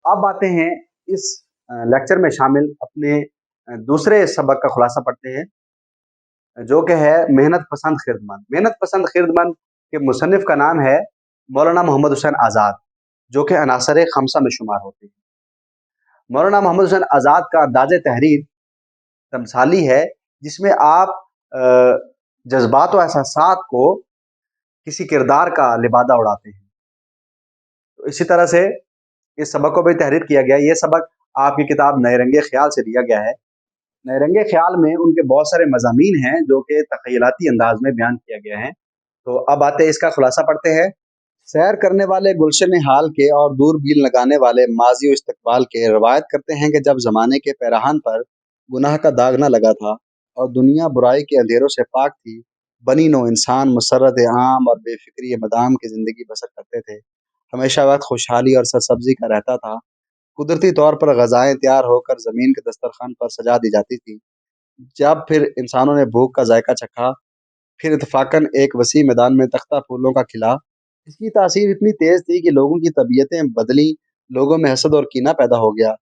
अब आते हैं इस लेक्चर में शामिल अपने दूसरे सबक का खुलासा पढ़ते हैं, जो कि है मेहनत पसंद खिदमत। मेहनत पसंद खिदमत के मुसन्निफ का नाम है मौलाना मोहम्मद हुसैन आज़ाद, जो कि अनासर खमसा में शुमार होते हैं। मौलाना मोहम्मद हुसैन आज़ाद का अंदाज़ तहरीर तमसाली है, जिसमें आप जज्बात और एहसासात को किसी किरदार का लिबादा उड़ाते हैं। तो इसी तरह से इस सबक को भी तहरीर किया गया है। ये सबक आपकी किताब नए रंगे ख्याल से दिया गया है। नए रंगे ख्याल में उनके बहुत सारे मज़ामीन हैं जो कि तख़य्युलाती अंदाज में बयान किया गया है। तो अब आते हैं इसका खुलासा पढ़ते हैं। सैर करने वाले गुलशन हाल के और दूरबीन लगाने वाले माजी और इस्तकबाल के रवायत करते हैं कि जब ज़माने के पैराहान पर गुनाह का दाग न लगा था और दुनिया बुराई के अंधेरों से पाक थी, बनी नो इंसान मसरत आम और बेफिक्री मदाम की ज़िंदगी बसर करते थे। हमेशा वक्त खुशहाली और सरसब्जी का रहता था। कुदरती तौर पर ग़ज़ाएँ तैयार होकर ज़मीन के दस्तरखान पर सजा दी जाती थी। जब फिर इंसानों ने भूख का जायका चखा, फिर इत्तफ़ाक़न एक वसी मैदान में तख्ता फूलों का खिला। इसकी तासीर इतनी तेज़ थी कि लोगों की तबीयतें बदलीं, लोगों में हसद और कीना पैदा हो गया।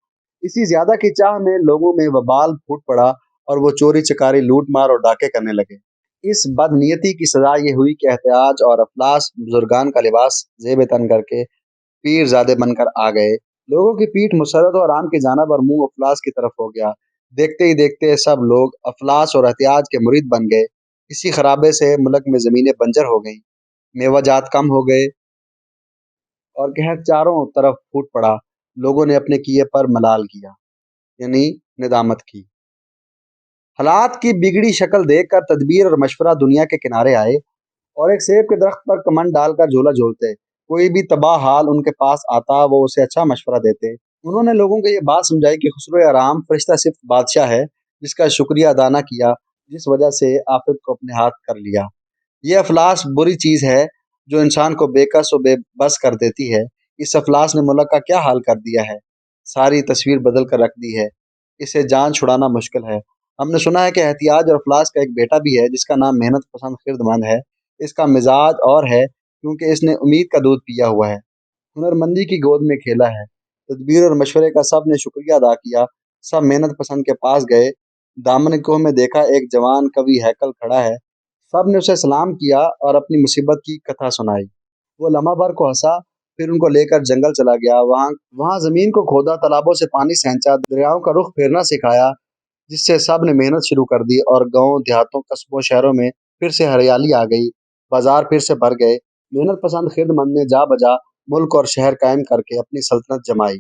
इसी ज़्यादा की चाह में लोगों में वबाल फूट पड़ा और वो चोरी चकारी, लूट मार और डाके करने लगे। इस बदनीयती की सज़ा ये हुई कि एहतियाज और अफलास बुजुर्गान का लिबास ज़ेब तन करके पीरज़ादे बनकर आ गए। लोगों की पीठ मुसर्रत और आराम की जानिब और मुँह अफलास की तरफ हो गया। देखते ही देखते सब लोग अफलास और एहतियाज के मुरीद बन गए। इसी खराबे से मुल्क में ज़मीनें बंजर हो गईं, मेवाजात कम हो गए और कहर चारों तरफ फूट पड़ा। लोगों ने अपने किए पर मलाल किया, यानी निदामत की। हालात की बिगड़ी शक्ल देखकर तदबीर और मशवरा दुनिया के किनारे आए और एक सेब के दरख्त पर कमंड डालकर झूला झूलते। कोई भी तबाह हाल उनके पास आता, वो उसे अच्छा मशवरा देते। उन्होंने लोगों को ये बात समझाई कि खुसरो आराम फरिश्ता सिर्फ बादशाह है जिसका शुक्रिया अदा न किया, जिस वजह से आफत को अपने हाथ कर लिया। ये अफलास बुरी चीज़ है जो इंसान को बेकस और बेबस कर देती है। इस अफलास ने मुल्क का क्या हाल कर दिया है, सारी तस्वीर बदल कर रख दी है। इसे जान छुड़ाना मुश्किल है। हमने सुना है कि एहतियाज और अफलास का एक बेटा भी है जिसका नाम मेहनत पसंद खिर्दमंद है। इसका मिजाज और है क्योंकि इसने उम्मीद का दूध पिया हुआ है, हुनरमंदी की गोद में खेला है। तदबीर और मशवरे का सब ने शुक्रिया अदा किया। सब मेहनत पसंद के पास गए। दामन कोह में देखा एक जवान कवि हैकल खड़ा है। सब ने उसे सलाम किया और अपनी मुसीबत की कथा सुनाई। वो लम्हा भर को हंसा, फिर उनको लेकर जंगल चला गया। वहाँ वहाँ ज़मीन को खोदा, तालाबों से पानी सेंचा, दरियाओं का रुख फेरना सिखाया, जिससे सब ने मेहनत शुरू कर दी और गाँव देहातों कस्बों शहरों में फिर से हरियाली आ गई। बाजार फिर से भर गए। मेहनत पसंद खिदमत ने जा बजा मुल्क और शहर कायम करके अपनी सल्तनत जमाई।